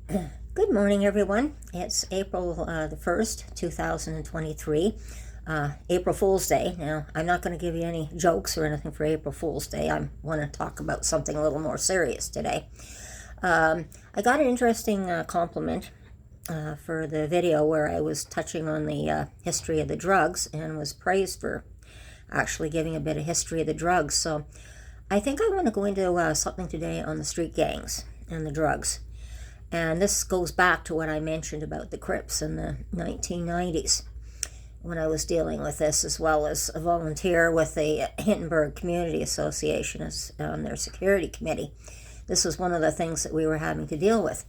Good morning, everyone. It's April the 1st, 2023, April Fool's Day. Now, I'm not going to give you any jokes or anything for April Fool's Day. I want to talk about something a little more serious today. I got an interesting compliment for the video where I was touching on the history of the drugs and was praised for actually giving a bit of history of the drugs. So I think I want to go into something today on the street gangs and the drugs. And this goes back to what I mentioned about the Crips in the 1990s when I was dealing with this, as well as a volunteer with the Hindenburg Community Association as on their security committee. This was one of the things that we were having to deal with.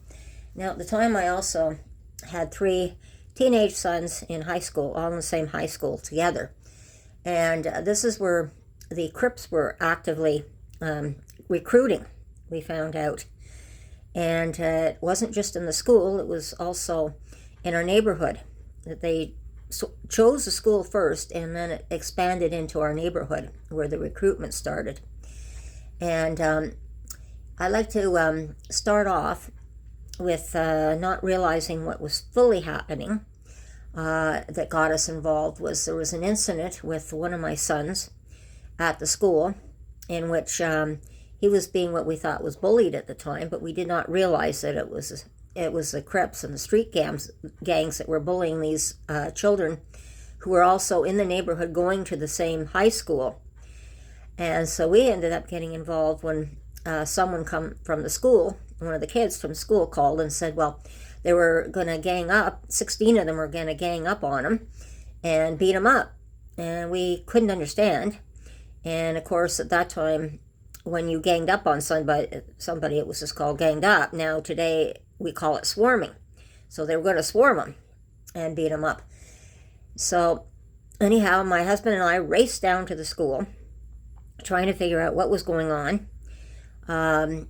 Now, at the time, I also had 3 teenage sons in high school, all in the same high school together. And this is where the Crips were actively recruiting, we found out. And it wasn't just in the school, it was also in our neighborhood. That they chose the school first, and then it expanded into our neighborhood where the recruitment started. And I like to start off with not realizing what was fully happening that got us involved. There was an incident with one of my sons at the school in which he was being what we thought was bullied at the time, but we did not realize that it was the Crips and the street gangs that were bullying these children who were also in the neighborhood going to the same high school. And so we ended up getting involved when someone come from the school, one of the kids from school called and said, well, they were going to gang up, 16 of them were going to gang up on him and beat him up. And we couldn't understand. And of course, at that time, when you ganged up on somebody, it was just called ganged up. Now, today, we call it swarming. So they were going to swarm him and beat him up. So anyhow, my husband and I raced down to the school, trying to figure out what was going on,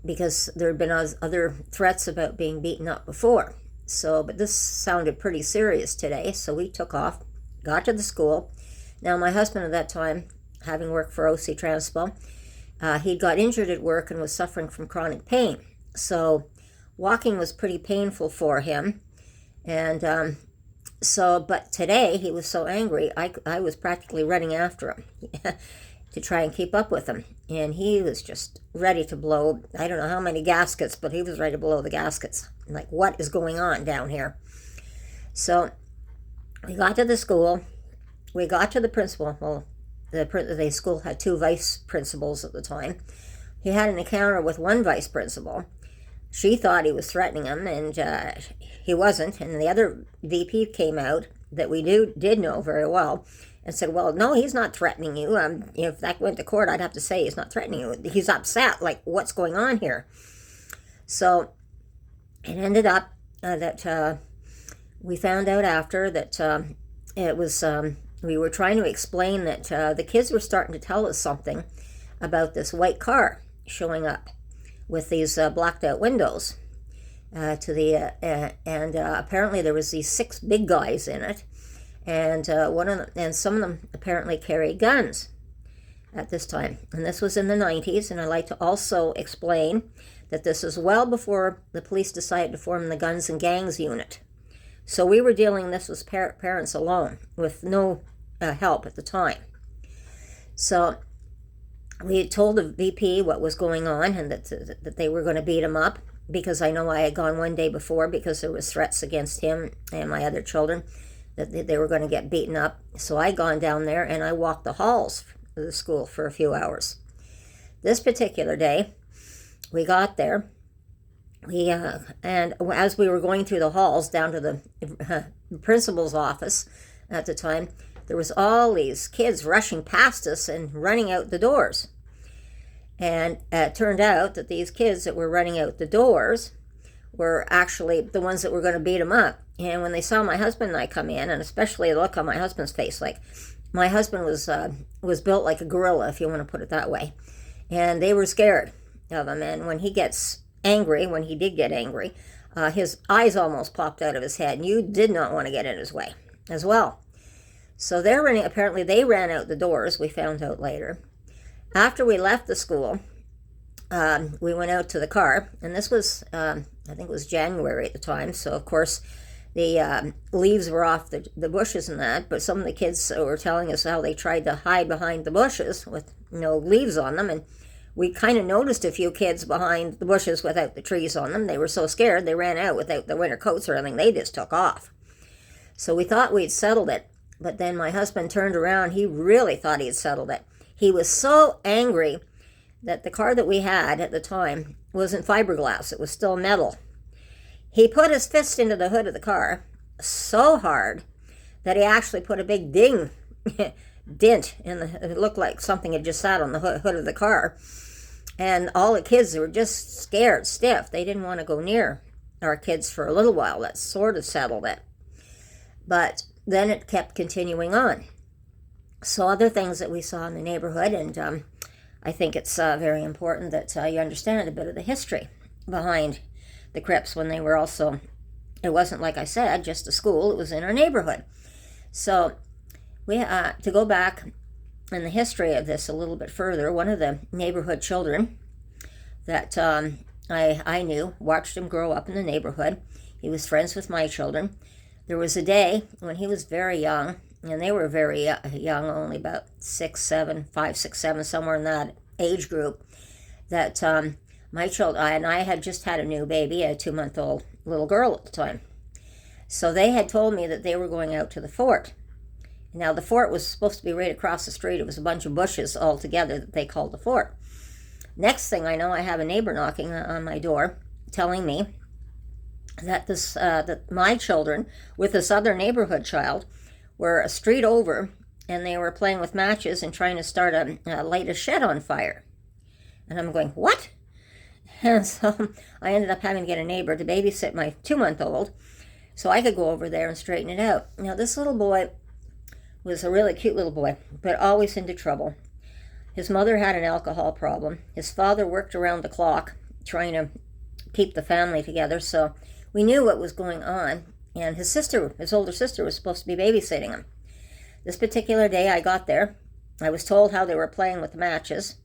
because there had been other threats about being beaten up before. But this sounded pretty serious today, so we took off, got to the school. Now, my husband at that time, having worked for OC Transpo, he got injured at work and was suffering from chronic pain. So walking was pretty painful for him. And but today he was so angry, I was practically running after him to try and keep up with him. And he was just ready to blow, I don't know how many gaskets, but he was ready to blow the gaskets. Like, what is going on down here? So we got to the school. We got to the principal. Well, the school had 2 vice principals at the time. He had an encounter with one vice principal. She thought he was threatening him, and he wasn't. And the other VP came out that we did know very well and said, well, no, he's not threatening you. If that went to court, I'd have to say he's not threatening you. He's upset, like, what's going on here? So it ended up that we found out after that it was... we were trying to explain that the kids were starting to tell us something about this white car showing up with these blacked out windows and apparently there was these 6 big guys in it, and some of them apparently carried guns at this time. And this was in the 90s, and I like to also explain that this is well before the police decided to form the Guns and Gangs unit. So we were dealing this with parents alone, with no help at the time. So we had told the VP what was going on and that they were going to beat him up, because I know I had gone one day before because there was threats against him and my other children that they were going to get beaten up. So I gone down there and I walked the halls of the school for a few hours. This particular day, we got there. And as we were going through the halls down to the principal's office at the time, there was all these kids rushing past us and running out the doors. And it turned out that these kids that were running out the doors were actually the ones that were going to beat them up. And when they saw my husband and I come in, and especially the look on my husband's face, like, my husband was built like a gorilla, if you want to put it that way. And they were scared of him. And when he gets angry, when he did get angry, his eyes almost popped out of his head, and you did not want to get in his way as well. So apparently they ran out the doors, we found out later. After we left the school, we went out to the car, and this was, I think it was January at the time, so of course the leaves were off the bushes and that, but some of the kids were telling us how they tried to hide behind the bushes with no leaves on them, and we kind of noticed a few kids behind the bushes without the trees on them. They were so scared they ran out without the winter coats or anything. They just took off. So we thought we'd settled it, but then my husband turned around. He really thought he had settled it. He was so angry that the car that we had at the time wasn't fiberglass. It was still metal. He put his fist into the hood of the car so hard that he actually put a big dent in it looked like something had just sat on the hood of the car. And all the kids were just scared stiff. They didn't want to go near our kids for a little while. That sort of settled it. But then it kept continuing on. So other things that we saw in the neighborhood, and I think it's very important that you understand a bit of the history behind the Crips when they were also, it wasn't, like I said, just a school. It was in our neighborhood. So we to go back in the history of this a little bit further, one of the neighborhood children that I knew, watched him grow up in the neighborhood. He was friends with my children. There was a day when he was very young, and they were very young, only about 6, 7, 5, 6, 7, somewhere in that age group, that my children, and I had just had a new baby, a 2-month-old little girl at the time. So they had told me that they were going out to the fort. Now, the fort was supposed to be right across the street. It was a bunch of bushes all together that they called the fort. Next thing I know, I have a neighbor knocking on my door telling me that that my children with this other neighborhood child were a street over, and they were playing with matches and trying to start light a shed on fire. And I'm going, what? And so I ended up having to get a neighbor to babysit my 2-month-old so I could go over there and straighten it out. Now, this little boy was a really cute little boy, but always into trouble. His mother had an alcohol problem. His father worked around the clock trying to keep the family together, so we knew what was going on. And his older sister, was supposed to be babysitting him. This particular day I got there, I was told how they were playing with the matches,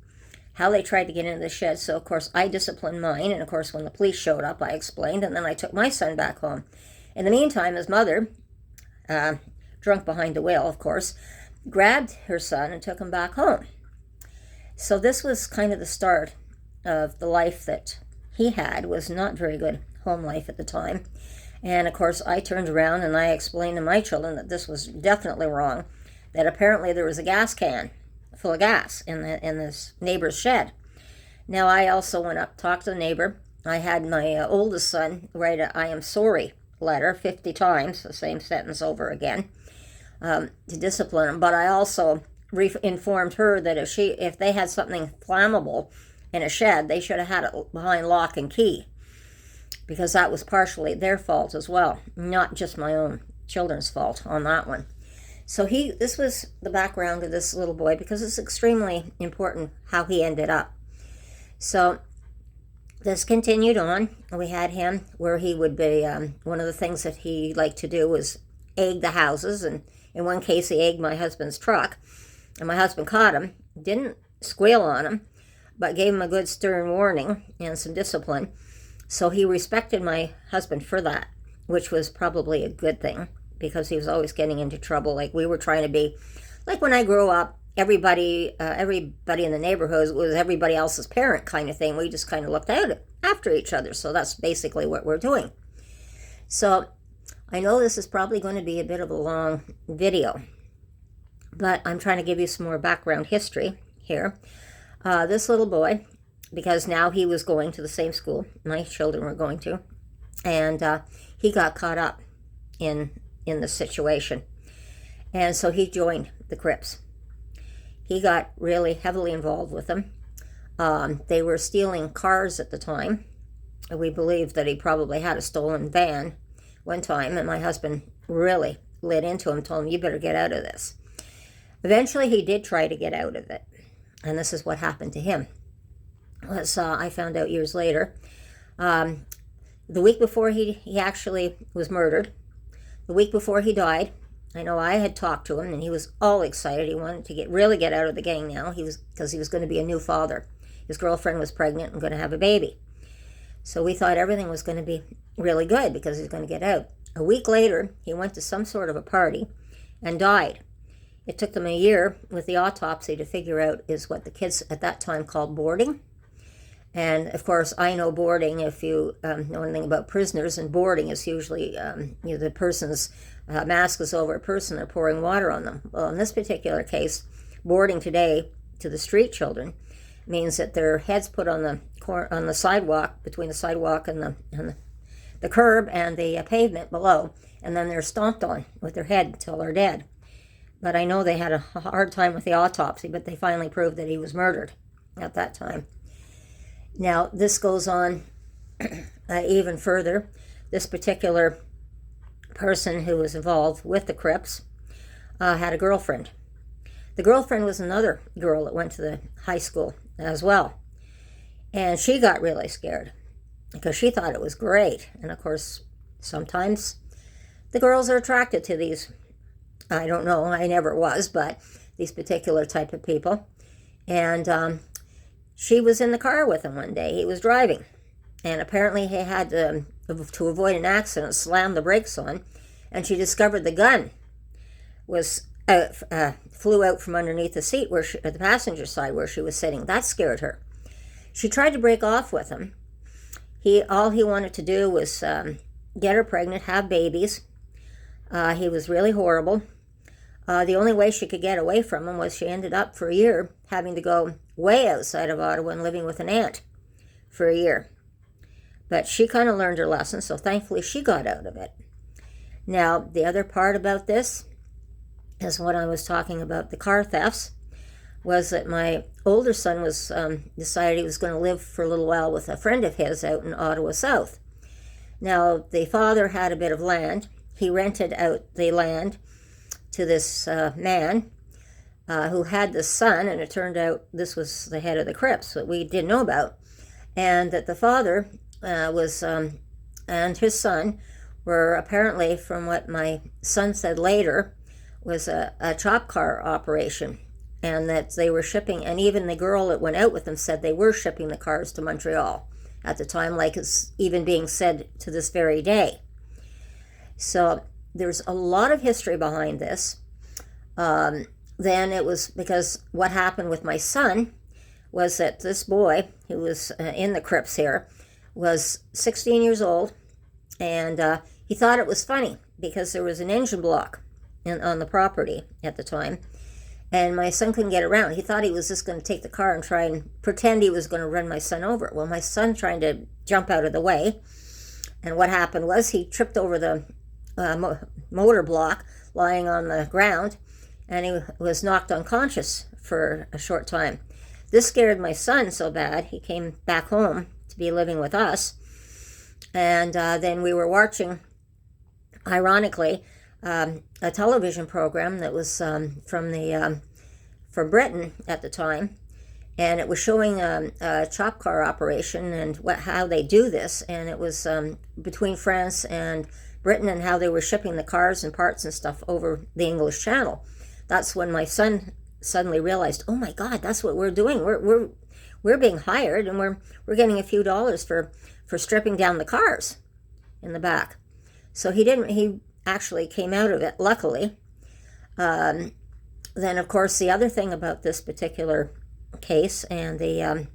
how they tried to get into the shed, so of course I disciplined mine, and of course when the police showed up I explained, and then I took my son back home. In the meantime, his mother, drunk behind the wheel, of course, grabbed her son and took him back home. So this was kind of the start of the life that he had. Was not very good home life at the time. And of course, I turned around and I explained to my children that this was definitely wrong, that apparently there was a gas can full of gas in this neighbor's shed. Now, I also went up, talked to the neighbor. I had my oldest son write a "I am sorry" letter 50 times, the same sentence over again, to discipline him. But I also informed her that if they had something flammable in a shed, they should have had it behind lock and key, because that was partially their fault as well, not just my own children's fault on that one. So this was the background of this little boy, because it's extremely important how he ended up. So this continued on. We had him where he would be, one of the things that he liked to do was egg the houses, and in one case he egged my husband's truck, and my husband caught him, didn't squeal on him, but gave him a good stern warning and some discipline. So he respected my husband for that, which was probably a good thing, because he was always getting into trouble. Like, we were trying to be, like when I grew up, everybody in the neighborhood was everybody else's parent kind of thing. We just kind of looked out after each other. So that's basically what we're doing. So I know this is probably going to be a bit of a long video, but I'm trying to give you some more background history here. This little boy, because now he was going to the same school my children were going to, and he got caught up in the situation. And so he joined the Crips. He got really heavily involved with them. They were stealing cars at the time. We believe that he probably had a stolen van one time, and my husband really lit into him, told him, "You better get out of this." Eventually, he did try to get out of it, and this is what happened to him. As I found out years later, the week before he actually was murdered, the week before he died, I know I had talked to him, and he was all excited. He wanted to really get out of the gang now. Because he was going to be a new father. his girlfriend was pregnant and going to have a baby. So we thought everything was going to be really good because he was going to get out. A week later, he went to some sort of a party and died. It took them a year with the autopsy to figure out is what the kids at that time called boarding. And of course, I know boarding, if you know anything about prisoners, and boarding is usually the person's mask is over a person, they're pouring water on them. Well, in this particular case, boarding today to the street children means that their heads put on the sidewalk, between the sidewalk and the curb and the pavement below, and then they're stomped on with their head until they're dead. But I know they had a hard time with the autopsy, but they finally proved that he was murdered at that time. Now, this goes on even further. This particular person who was involved with the Crips had a girlfriend. The girlfriend was another girl that went to the high school as well. And she got really scared because she thought it was great. And of course, sometimes the girls are attracted to these, I don't know, I never was, but these particular type of people. And she was in the car with him one day. He was driving. And apparently he had to avoid an accident, slam the brakes on. And she discovered the gun was flew out from underneath the seat at the passenger side where she was sitting. That scared her. She tried to break off with him. All he wanted to do was get her pregnant, have babies. He was really horrible. The only way she could get away from him was she ended up for a year having to go way outside of Ottawa and living with an aunt for a year. But she kind of learned her lesson, so thankfully she got out of it. Now, the other part about this is what I was talking about, the car thefts, was that my older son was decided he was going to live for a little while with a friend of his out in Ottawa South. Now, the father had a bit of land. He rented out the land to this man who had this son, and it turned out this was the head of the Crips that we didn't know about, and that the father and his son were apparently, from what my son said later, was a chop car operation, and that they were shipping, and even the girl that went out with them said they were shipping the cars to Montreal at the time, like it's even being said to this very day. So there's a lot of history behind this. Then it was because what happened with my son was that this boy, who was in the Crips here, was 16 years old, and he thought it was funny because there was an engine block on the property at the time, and my son couldn't get around. He thought he was just going to take the car and try and pretend he was going to run my son over. Well, my son trying to jump out of the way, and what happened was he tripped over the motor block lying on the ground, and he was knocked unconscious for a short time. This scared my son so bad, he came back home to be living with us, and then we were watching, ironically, a television program that was from Britain at the time, and it was showing a chop car operation and how they do this, and it was between France and Britain and how they were shipping the cars and parts and stuff over the English Channel. That's when my son suddenly realized, oh my God, that's what we're doing. We're being hired, and we're getting a few dollars for stripping down the cars in the back. So he actually came out of it, luckily. Then, of course, the other thing about this particular case, and the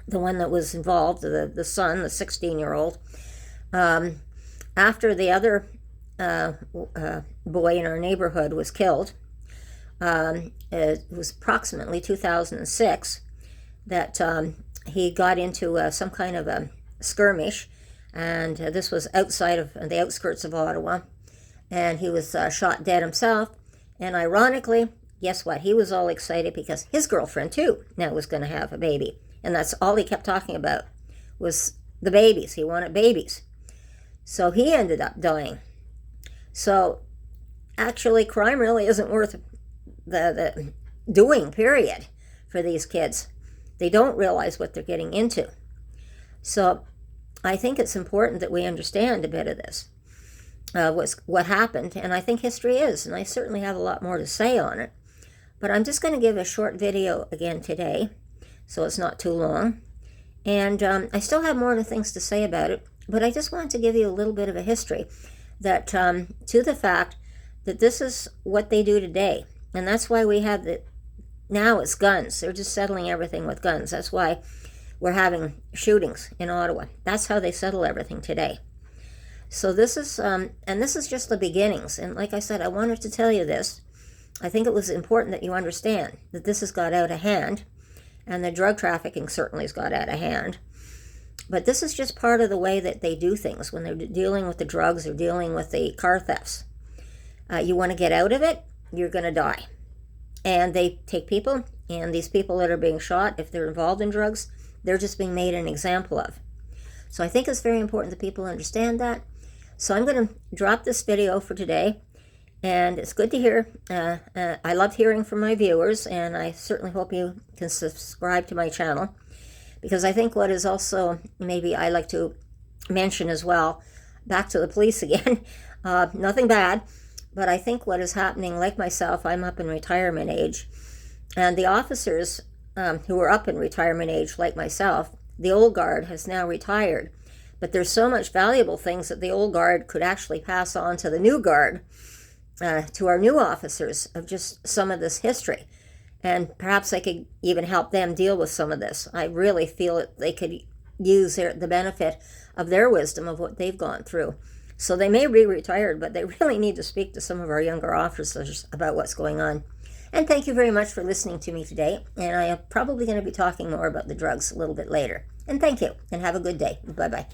one that was involved, the son, the 16-year-old, after the other boy in our neighborhood was killed, it was approximately 2006 that he got into some kind of a skirmish, and this was outside of the outskirts of Ottawa, and he was shot dead himself. And ironically, guess what? He was all excited because his girlfriend too now was going to have a baby, and that's all he kept talking about was the babies. He wanted babies, so he ended up dying. So actually, crime really isn't worth the doing, period, for these kids. They don't realize what they're getting into. So I think it's important that we understand a bit of this, what happened, and I think history is, and I certainly have a lot more to say on it. But I'm just going to give a short video again today so it's not too long. And I still have more things to say about it, but I just wanted to give you a little bit of a history that to the fact that this is what they do today. And that's why we have now it's guns. They're just settling everything with guns. That's why we're having shootings in Ottawa. That's how they settle everything today. So this is, and this is just the beginnings. And like I said, I wanted to tell you this. I think it was important that you understand that this has got out of hand, and the drug trafficking certainly has got out of hand. But this is just part of the way that they do things when they're dealing with the drugs or dealing with the car thefts. You want to get out of it, you're going to die. And they take people, and these people that are being shot, if they're involved in drugs, they're just being made an example of. So I think it's very important that people understand that. So I'm going to drop this video for today, and it's good to hear. I love hearing from my viewers, and I certainly hope you can subscribe to my channel, because I think what is also, maybe I like to mention as well, back to the police again, nothing bad, but I think what is happening, like myself, I'm up in retirement age, and the officers who are up in retirement age, like myself, the old guard has now retired, but there's so much valuable things that the old guard could actually pass on to the new guard, to our new officers, of just some of this history. And perhaps I could even help them deal with some of this. I really feel that they could use the benefit of their wisdom of what they've gone through. So they may be retired, but they really need to speak to some of our younger officers about what's going on. And thank you very much for listening to me today. And I am probably going to be talking more about the drugs a little bit later. And thank you, and have a good day. Bye-bye.